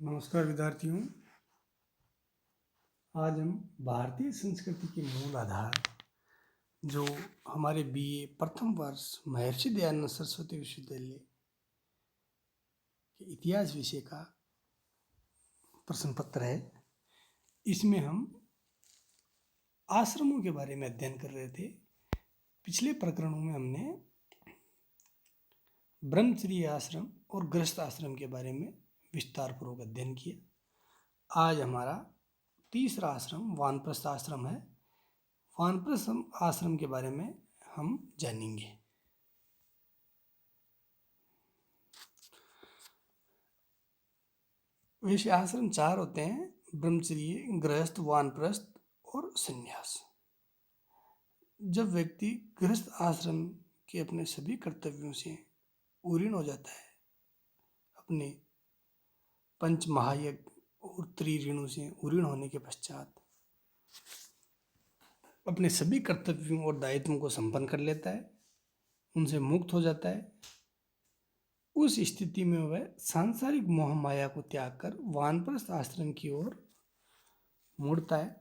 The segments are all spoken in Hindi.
नमस्कार विद्यार्थियों। आज हम भारतीय संस्कृति के मूल आधार जो हमारे बीए प्रथम वर्ष महर्षि दयानंद सरस्वती विश्वविद्यालय के इतिहास विषय का प्रश्न पत्र है। इसमें हम आश्रमों के बारे में अध्ययन कर रहे थे। पिछले प्रकरणों में हमने ब्रह्मचर्य आश्रम और गृहस्थ आश्रम के बारे में विस्तार पूर्वक अध्ययन किया। आज हमारा तीसरा आश्रम वानप्रस्थ आश्रम है। वानप्रस्थ आश्रम के बारे में हम जानेंगे। वैसे आश्रम चार होते हैं: ब्रह्मचर्य, गृहस्थ, वानप्रस्थ और संन्यास। जब व्यक्ति गृहस्थ आश्रम के अपने सभी कर्तव्यों से उरीण हो जाता है, अपने पंच महायज्ञ और त्रिऋणों से उरीण होने के पश्चात अपने सभी कर्तव्यों और दायित्वों को संपन्न कर लेता है, उनसे मुक्त हो जाता है, उस स्थिति में वह सांसारिक मोह माया को त्याग कर वानप्रस्थ आश्रम की ओर मुड़ता है।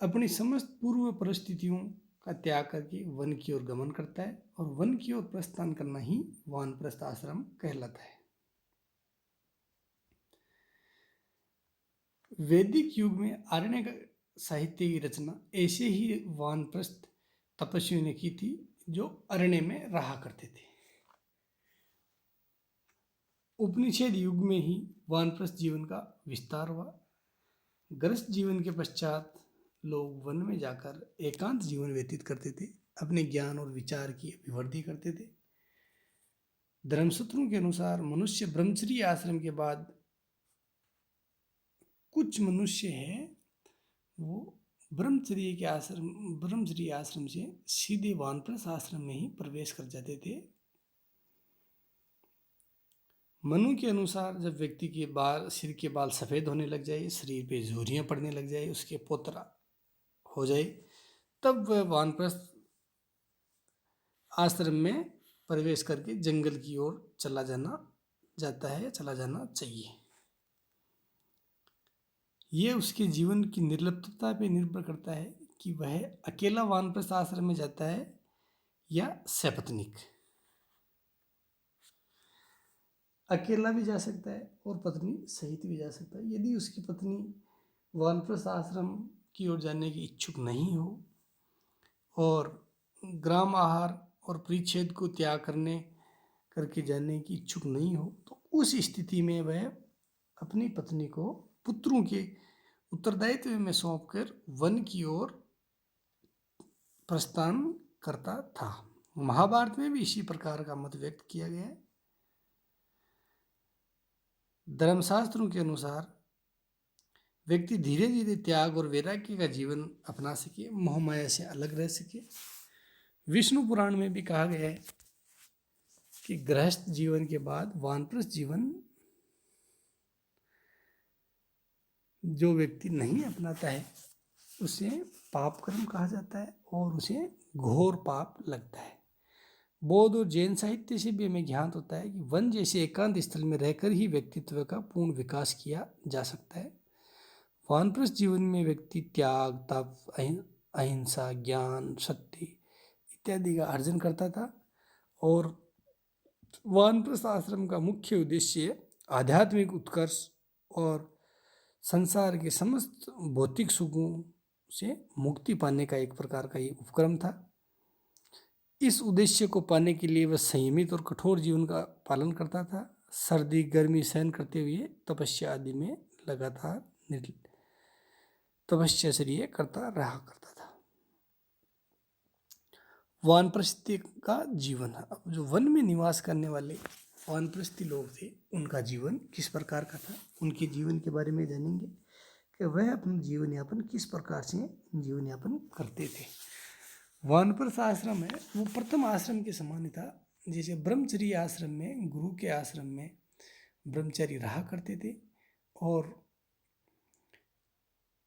अपनी समस्त पूर्व परिस्थितियों का त्याग करके वन की ओर गमन करता है और वन की ओर प्रस्थान करना ही वानप्रस्थ आश्रम कहलाता है। वैदिक युग में आरण्य साहित्य की रचना ऐसे ही वानप्रस्थ तपस्वियों ने की थी, जो अरण्य में रहा करते थे। उपनिषद युग में ही वानप्रस्थ जीवन का विस्तार हुआ। गृहस्थ जीवन के पश्चात लोग वन में जाकर एकांत जीवन व्यतीत करते थे, अपने ज्ञान और विचार की अभिवृद्धि करते थे। धर्मसूत्रों के अनुसार मनुष्य ब्रह्मचर्य आश्रम के बाद कुछ मनुष्य हैं वो ब्रह्मचर्य आश्रम से सीधे वानप्रस्थ आश्रम में ही प्रवेश कर जाते थे। मनु के अनुसार जब व्यक्ति के सिर के बाल सफ़ेद होने लग जाए, शरीर पे झुर्रियाँ पड़ने लग जाए, उसके पोतरा हो जाए, तब वह वानप्रस्थ आश्रम में प्रवेश करके जंगल की ओर चला जाना चाहिए। ये उसके जीवन की निर्लिप्तता पे निर्भर करता है कि वह अकेला वानप्रस्थ आश्रम में जाता है या सपत्नीक। अकेला भी जा सकता है और पत्नी सहित भी जा सकता है। यदि उसकी पत्नी वानप्रस्थ आश्रम की ओर जाने की इच्छुक नहीं हो और ग्राम आहार और परिच्छेद को त्याग करके जाने की इच्छुक नहीं हो, तो उस स्थिति में वह अपनी पत्नी को पुत्रों के उत्तरदायित्व में सौंपकर वन की ओर प्रस्थान करता था। महाभारत में भी इसी प्रकार का मत व्यक्त किया गया है। धर्मशास्त्रों के अनुसार व्यक्ति धीरे धीरे त्याग और वैराग्य का जीवन अपना सके, मोहमाया से अलग रह सके। विष्णु पुराण में भी कहा गया है कि गृहस्थ जीवन के बाद वानप्रस्थ जीवन जो व्यक्ति नहीं अपनाता है उसे पाप कर्म कहा जाता है और उसे घोर पाप लगता है। बौद्ध और जैन साहित्य से भी हमें ज्ञात होता है कि वन जैसे एकांत स्थल में रहकर ही व्यक्तित्व का पूर्ण विकास किया जा सकता है। वानप्रस्थ जीवन में व्यक्ति त्याग, तप, अहिंसा, ज्ञान, सत्य इत्यादि का अर्जन करता था और वानप्रस्थ आश्रम का मुख्य उद्देश्य आध्यात्मिक उत्कर्ष और संसार के समस्त भौतिक सुखों से मुक्ति पाने का एक प्रकार का ये उपक्रम था। इस उद्देश्य को पाने के लिए वह संयमित और कठोर जीवन का पालन करता था। सर्दी गर्मी सहन करते हुए तपस्या आदि में लगातार तपस्या करता रहा करता था। वानप्रस्थी का जीवन, अब जो वन में निवास करने वाले वानप्रस्थी लोग थे उनका जीवन किस प्रकार का था, उनके जीवन के बारे में जानेंगे कि वह अपना जीवन यापन किस प्रकार से जीवन यापन करते थे। वानप्रस्थ आश्रम है वो प्रथम आश्रम के समान था। जैसे ब्रह्मचर्य आश्रम में, गुरु के आश्रम में ब्रह्मचारी रहा करते थे और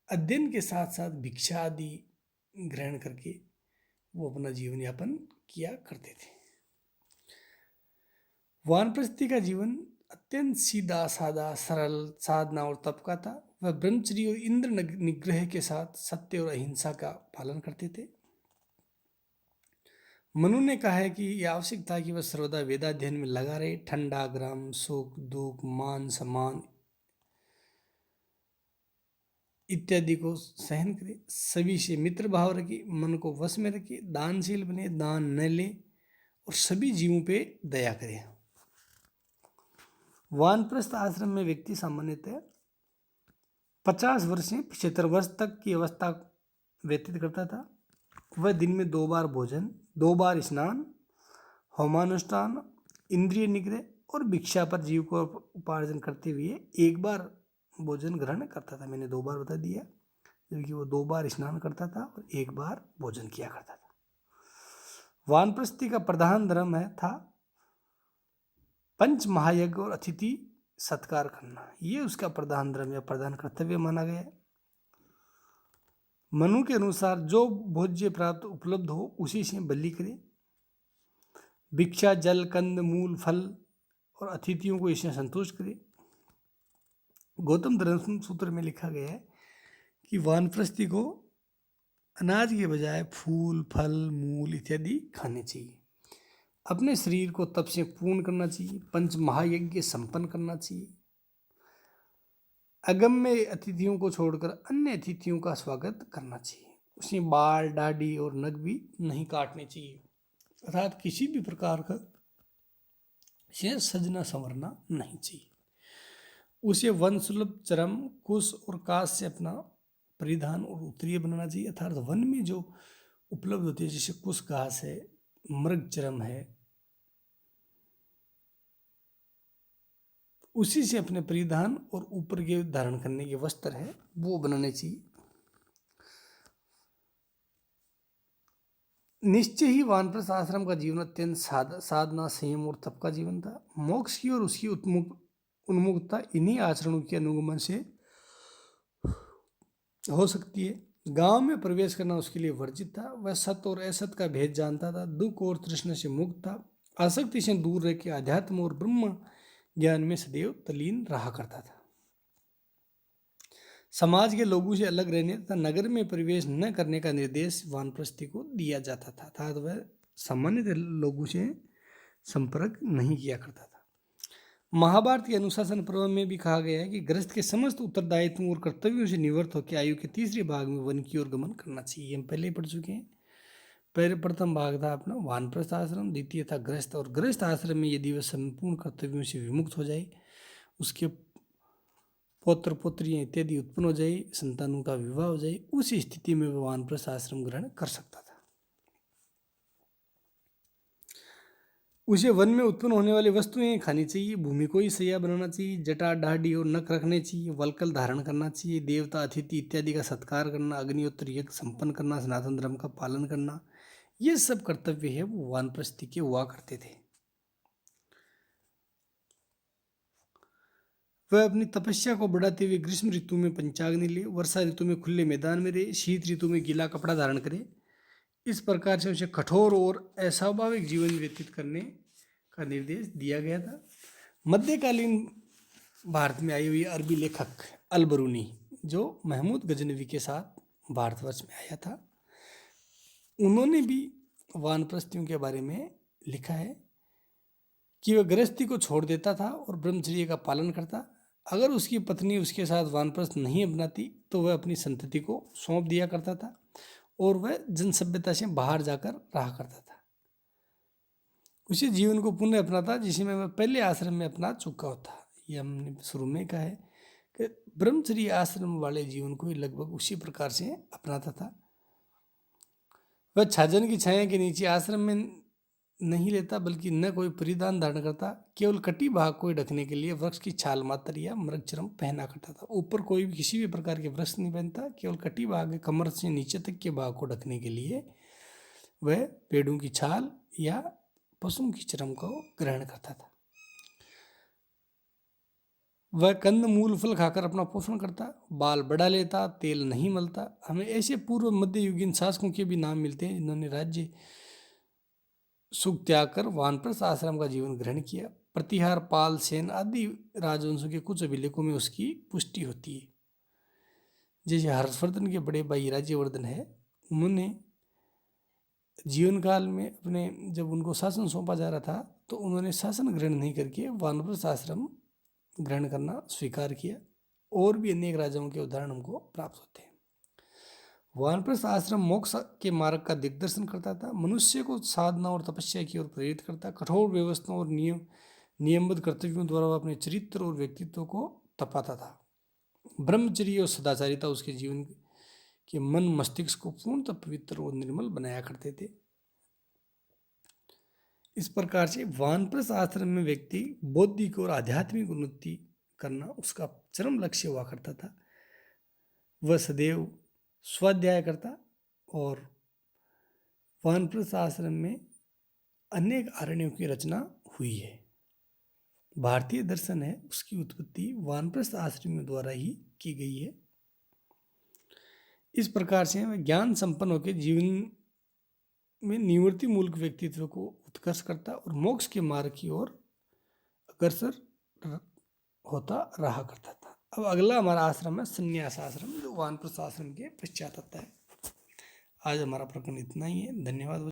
अध्ययन के साथ साथ भिक्षा आदि ग्रहण करके वो अपना जीवन यापन किया करते थे। वानप्रस्थी का जीवन अत्यंत सीधा साधा सरल साधना और तप का था। वह ब्रह्मचर्य और इंद्र निग्रह के साथ सत्य और अहिंसा का पालन करते थे। मनु ने कहा है कि यह आवश्यक था कि वह सर्वदा वेदाध्ययन में लगा रहे, ठंडा गरम, सुख दुख, मान सम्मान इत्यादि को सहन करे, सभी से मित्र भाव रखे, मन को वश में रखे, दानशील बने, दान न ले और सभी जीवों पे दया करे। वानप्रस्थ आश्रम में व्यक्ति सामान्यतः 50 वर्ष से 75 वर्ष तक की अवस्था व्यतीत करता था। वह दिन में 2 बार भोजन, 2 बार स्नान, होमानुष्ठान, इंद्रिय निग्रह और भिक्षा पर जीव को उपार्जन करते हुए 1 बार भोजन ग्रहण करता था। मैंने 2 बार बता दिया, जबकि वो 2 बार स्नान करता था और 1 बार भोजन किया करता था। वानप्रस्थी का प्रधान धर्म था पंच महायज्ञ और अतिथि सत्कार करना। ये उसका प्रधान धर्म या प्रधान कर्तव्य माना गया है। मनु के अनुसार जो भोज्य प्राप्त उपलब्ध हो उसी से बलि करे। भिक्षा, जल, कंद मूल, फल और अतिथियों को इससे संतुष्ट करे। गौतम धर्म सूत्र में लिखा गया है कि वानप्रस्थी को अनाज के बजाय फूल, फल, मूल इत्यादि खाने चाहिए। अपने शरीर को तप से पूर्ण करना चाहिए। पंच महायज्ञ संपन्न करना चाहिए। अगम्य अतिथियों को छोड़कर अन्य अतिथियों का स्वागत करना चाहिए। उसमें बाल, दाढ़ी और नख भी नहीं काटने चाहिए, अर्थात किसी भी प्रकार का से सजना संवरना नहीं चाहिए। उसे वन सुलभ चरम, कुश और काश से अपना परिधान और उत्तरीय बनाना चाहिए, अर्थात वन में जो उपलब्ध होती है, जैसे कुश घास है, मृग चरम है, उसी से अपने परिधान और ऊपर के धारण करने के वस्त्र है वो बनाने चाहिए। निश्चय ही वानप्रस्थ आश्रम का जीवन अत्यंत साधना, संयम और तप का जीवन था। मोक्ष की और उसकी उन्मुखता इन्हीं आचरणों के अनुगमन से हो सकती है। गांव में प्रवेश करना उसके लिए वर्जित था। वह सत्य और असत का भेद जानता था, दुख और तृष्णा से मुक्त था, आसक्ति से दूर रह के अध्यात्म और ब्रह्म ज्ञान में सदैव तल्लीन रहा करता था। समाज के लोगों से अलग रहने तथा नगर में प्रवेश न करने का निर्देश वानप्रस्थी को दिया जाता था, अर्थात वह सामान्य लोगों से संपर्क नहीं किया करता था। महाभारत के अनुशासन पर्व में भी कहा गया है कि गृहस्थ के समस्त उत्तरदायित्वों और कर्तव्यों से निवृत्त होकर आयु के तीसरे भाग में वन की ओर गमन करना चाहिए। हम पहले ही पढ़ चुके हैं। पहले प्रथम भाग था अपना वानप्रस्थ आश्रम, द्वितीय था गृहस्थ, और गृहस्थ आश्रम में यदि वह संपूर्ण कर्तव्यों से विमुक्त हो जाए, उसके पौत्र पुत्रियाँ इत्यादि उत्पन्न हो जाए, संतानों का विवाह हो जाए, उस स्थिति में वह वानप्रस्थ आश्रम ग्रहण कर सकता था। उसे वन में उत्पन्न होने वाली वस्तुएं खानी चाहिए, भूमि को ही सैया बनाना चाहिए, जटा, दाढ़ी और नख रखने चाहिए, वलकल धारण करना चाहिए, देवता, अतिथि इत्यादि का सत्कार करना, अग्निहोत्र यज्ञ संपन्न करना, सनातन धर्म का पालन करना, ये सब कर्तव्य है वो वानप्रस्थी के हुआ करते थे। वह अपनी तपस्या को बढ़ाते हुए ग्रीष्म ऋतु में पंचाग्नि ले, वर्षा ऋतु में खुले मैदान में रहे, शीत ऋतु में गीला कपड़ा धारण करे। इस प्रकार से उसे कठोर और अस्वाभाविक जीवन व्यतीत करने का निर्देश दिया गया था। मध्यकालीन भारत में आई हुई अरबी लेखक अल-बरूनी, जो महमूद गजनवी के साथ भारतवर्ष में आया था, उन्होंने भी वानप्रस्थियों के बारे में लिखा है कि वह गृहस्थी को छोड़ देता था और ब्रह्मचर्य का पालन करता। अगर उसकी पत्नी उसके साथ वानप्रस्थ नहीं अपनाती तो वह अपनी संतति को सौंप दिया करता था और वह जन सभ्यता से बाहर जाकर रहा करता था। उसी जीवन को पुनः अपनाता जिसमें वह पहले आश्रम में अपना चुका होता। ये हमने शुरू में कहा है कि ब्रह्मचर्य आश्रम वाले जीवन को लगभग उसी प्रकार से अपनाता था। वह छाजन की छाया के नीचे आश्रम में नहीं लेता, बल्कि न कोई परिधान धारण करता, केवल कटी भाग को ढकने के लिए वृक्ष की छाल मात्र या मृगचर्म पहना करता था। ऊपर कोई भी किसी भी प्रकार के वृक्ष नहीं पहनता, केवल कटी भाग कमर से नीचे तक के भाग को ढकने के लिए वह पेड़ों की छाल या पशुओं की चर्म को ग्रहण करता था। वह कंद मूल फल खाकर अपना पोषण करता, बाल बढ़ा लेता, तेल नहीं मलता। हमें ऐसे पूर्व मध्ययुगीन शासकों के भी नाम मिलते हैं जिन्होंने राज्य सुख त्याग कर वानप्रस्थ आश्रम का जीवन ग्रहण किया। प्रतिहार, पाल, सेन आदि राजवंशों के कुछ अभिलेखों में उसकी पुष्टि होती है। जैसे हर्षवर्धन के बड़े भाई राज्यवर्धन है, उन्होंने जीवन काल में अपने जब उनको शासन सौंपा जा रहा था तो उन्होंने शासन ग्रहण नहीं करके वानप्रस्थ आश्रम ग्रहण करना स्वीकार किया। और भी अनेक राजाओं के उदाहरण हमको प्राप्त होते हैं। वानप्रस्थ आश्रम मोक्ष के मार्ग का दिग्दर्शन करता था, मनुष्य को साधना और तपस्या की ओर प्रेरित करता, कठोर व्यवस्थाओं और नियमबद्ध कर्तव्यों द्वारा वह अपने चरित्र और व्यक्तित्व को तपाता था। ब्रह्मचर्य और सदाचारिता उसके जीवन के मन मस्तिष्क को पूर्णतः पवित्र और निर्मल बनाया करते थे। इस प्रकार से वानप्रस्थ आश्रम में व्यक्ति बौद्धिक और आध्यात्मिक उन्नति करना उसका चरम लक्ष्य हुआ करता था। वह सदैव स्वाध्याय करता और वानप्रस्थ आश्रम में अनेक आरण्यों की रचना हुई है। भारतीय दर्शन है उसकी उत्पत्ति वानप्रस्थ आश्रम द्वारा ही की गई है। इस प्रकार से वह ज्ञान संपन्न होकर जीवन में निवृत्ति मूलक व्यक्तित्व को उत्कर्ष करता और मोक्ष के मार्ग की ओर अग्रसर होता रहा करता था। अब अगला हमारा आश्रम है संन्यास आश्रम, जो वानप्रस्थ आश्रम के पश्चात आता है। आज हमारा प्रकरण इतना ही है। धन्यवाद।